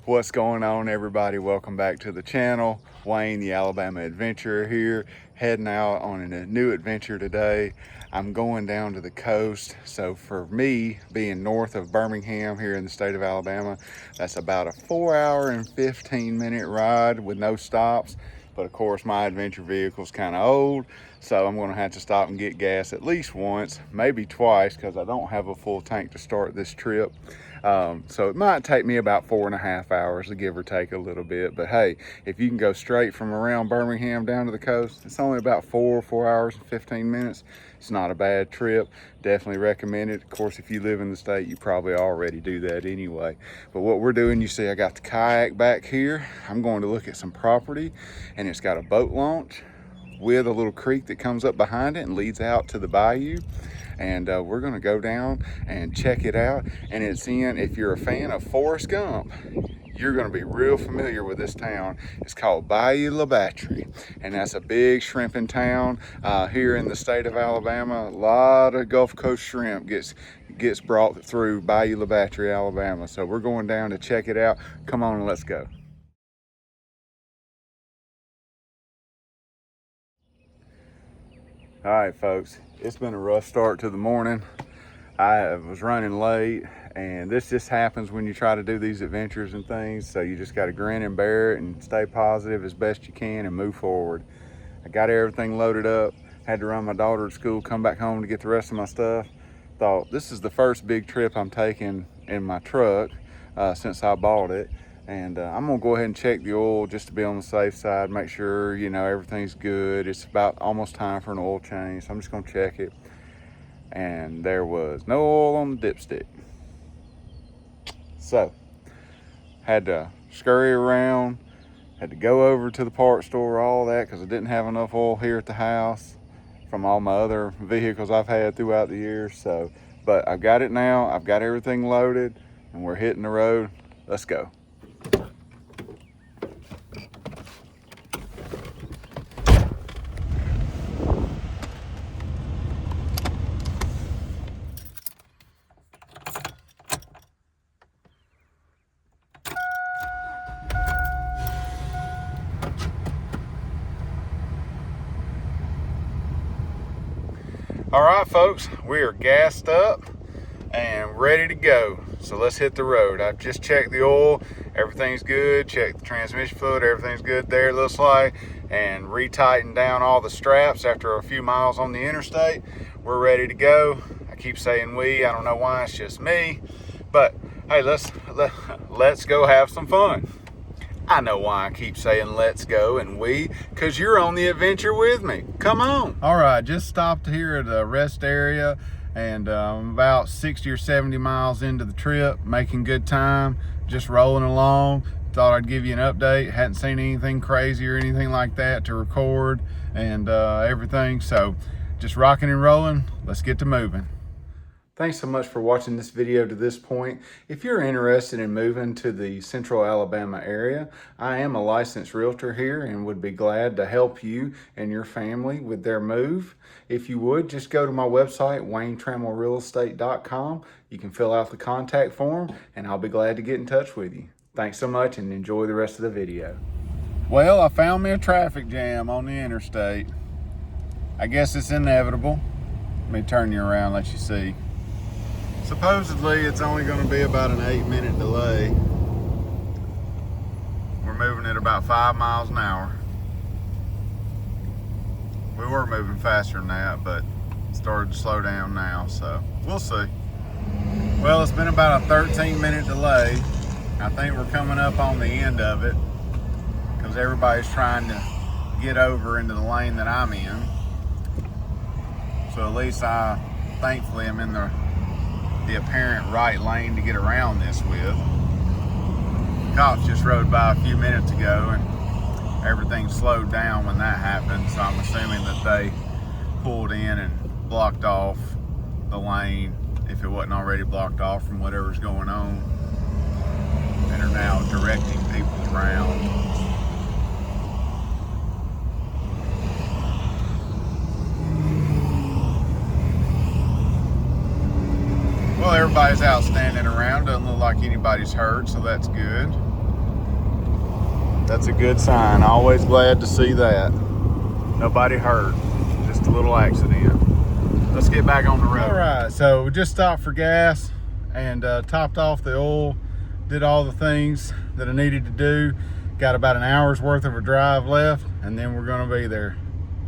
What's going on, everybody? Welcome back to the channel. Wayne, the Alabama adventurer here, heading out on a new adventure today. I'm going down to the coast. So for me, being north of Birmingham here in the state of Alabama, that's about a 4-hour and 15-minute ride with no stops. But of course, my adventure vehicle's kind of old, so I'm gonna have to stop and get gas at least once, maybe twice, because I don't have a full tank to start this trip. So it might take me about 4.5 hours, to give or take a little bit. But hey, if you can go straight from around Birmingham down to the coast, it's only about 4 hours and 15 minutes. It's not a bad trip. Definitely recommend it. Of course, if you live in the state, you probably already do that anyway. But what we're doing, you see I got the kayak back here. I'm going to look at some property, and it's got a boat launch with a little creek that comes up behind it and leads out to the bayou. And we're gonna go down and check it out. And it's in, if you're a fan of Forrest Gump, you're gonna be real familiar with this town. It's called Bayou La Batre, and that's a big shrimping town here in the state of Alabama. A lot of Gulf Coast shrimp gets brought through Bayou La Batre, Alabama. So we're going down to check it out. Come on, let's go. All right, folks, it's been a rough start to the morning. I was running late, and this just happens when you try to do these adventures and things. So you just got to grin and bear it and stay positive as best you can and move forward. I got everything loaded up, had to run my daughter to school, come back home to get the rest of my stuff. Thought this is the first big trip I'm taking in my truck since I bought it. And I'm gonna go ahead and check the oil just to be on the safe side, make sure, you know, everything's good. It's about almost time for an oil change, so I'm just gonna check it. And there was no oil on the dipstick. So, had to scurry around, had to go over to the parts store, all that, because I didn't have enough oil here at the house from all my other vehicles I've had throughout the years. So, but I've got it now, I've got everything loaded, and we're hitting the road. Let's go. All right, folks, we are gassed up and ready to go. So let's hit the road. I've just checked the oil, everything's good. Checked the transmission fluid, everything's good there, it looks like. And retightened down all the straps after a few miles on the interstate. We're ready to go. I keep saying we, I don't know why, it's just me. But hey, let's go have some fun. I know why I keep saying let's go and we, because you're on the adventure with me. Come on. All right, just stopped here at a rest area, and I'm about 60 or 70 miles into the trip, making good time, just rolling along. Thought I'd give you an update. Hadn't seen anything crazy or anything like that to record and everything. So just rocking and rolling. Let's get to moving. Thanks so much for watching this video to this point. If you're interested in moving to the central Alabama area, I am a licensed realtor here and would be glad to help you and your family with their move. If you would, just go to my website, WayneTrammellRealEstate.com. You can fill out the contact form and I'll be glad to get in touch with you. Thanks so much and enjoy the rest of the video. Well, I found me a traffic jam on the interstate. I guess it's inevitable. Let me turn you around, let you see. Supposedly, it's only going to be about an 8-minute delay. We're moving at about 5 miles an hour. We were moving faster than that, but started to slow down now, so we'll see. Well, it's been about a 13-minute delay. I think we're coming up on the end of it because everybody's trying to get over into the lane that I'm in. So at least thankfully, I'm in the apparent right lane to get around this with. Cops just rode by a few minutes ago and everything slowed down when that happened, so I'm assuming that they pulled in and blocked off the lane if it wasn't already blocked off from whatever's going on, and are now directing people around. Well, everybody's out standing around. Doesn't look like anybody's hurt, so that's good. That's a good sign. Always glad to see that. Nobody hurt, just a little accident. Let's get back on the road. All right, so we just stopped for gas and topped off the oil, did all the things that I needed to do. Got about an hour's worth of a drive left, and then we're gonna be there.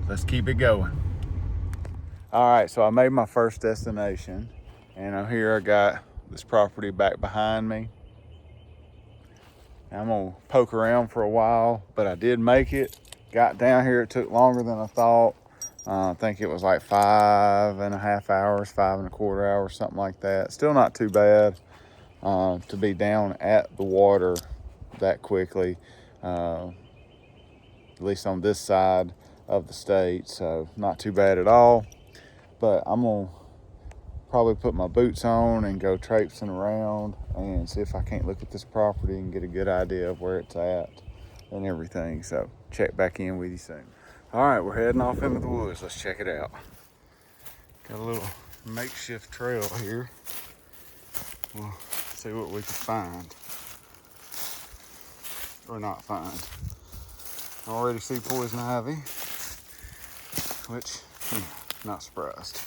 Let's keep it going. All right, so I made my first destination, and I'm here. I got this property back behind me. I'm gonna poke around for a while, but I did make it. Got down here, it took longer than I thought. I think it was like 5.5 hours, 5.25 hours, something like that. Still not too bad to be down at the water that quickly, at least on this side of the state. So not too bad at all. But I'm gonna probably put my boots on and go traipsing around and see if I can't look at this property and get a good idea of where it's at and everything. So check back in with you soon. All right, we're heading off into the woods. Let's check it out. Got a little makeshift trail here. We'll see what we can find. Or not find. I already see poison ivy, which, not surprised.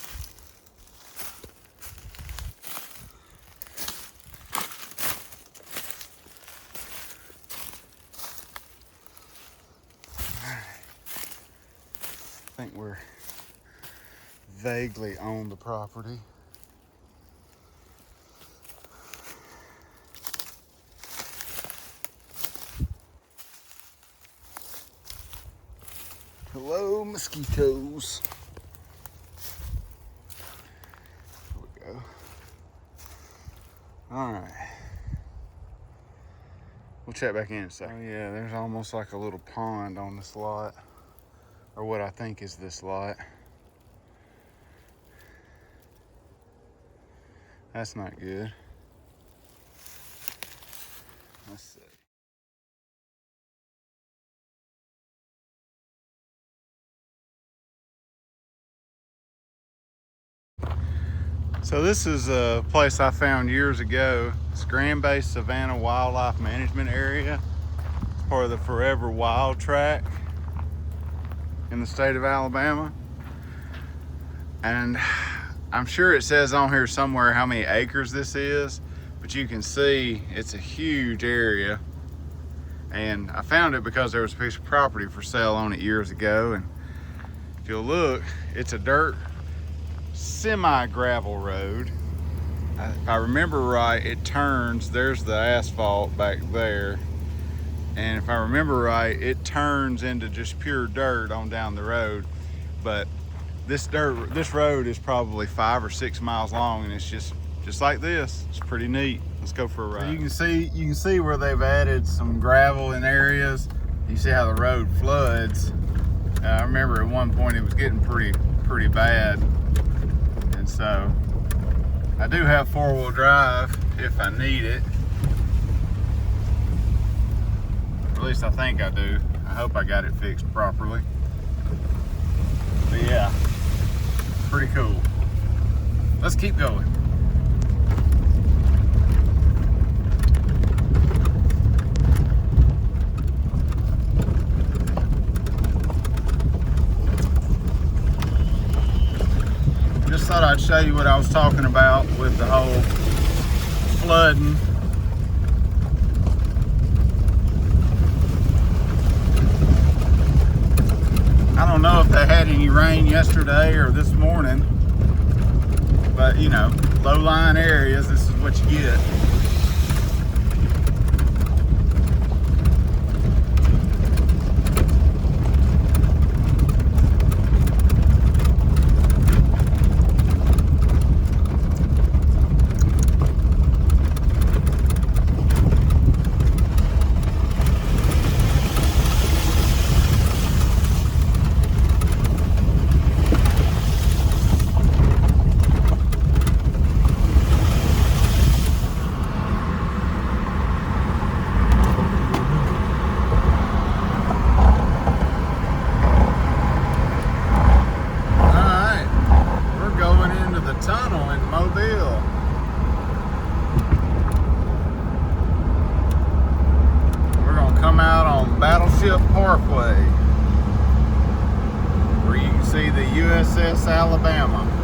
I think we're vaguely on the property. Hello, mosquitoes. There we go. All right. We'll check back in a second. Oh yeah, there's almost like a little pond on this lot. Or what I think is this lot. That's not good. Let's see. So this is a place I found years ago. It's Grand Bay Savannah Wildlife Management Area. It's part of the Forever Wild Track in the state of Alabama. And I'm sure it says on here somewhere how many acres this is, but you can see it's a huge area. And I found it because there was a piece of property for sale on it years ago. And if you'll look, it's a dirt semi-gravel road. If I remember right, it turns, there's the asphalt back there. And if I remember right, it turns into just pure dirt on down the road. But this road is probably 5 or 6 miles long, and it's just like this. It's pretty neat. Let's go for a ride. So you can see where they've added some gravel in areas. You see how the road floods. I remember at one point it was getting pretty bad. And so I do have 4-wheel drive if I need it. At least I think I do. I hope I got it fixed properly. But yeah, pretty cool. Let's keep going. Just thought I'd show you what I was talking about with the whole flooding. I don't know if they had any rain yesterday or this morning, but you know, low-lying areas, this is what you get. Parkway, where you can see the USS Alabama.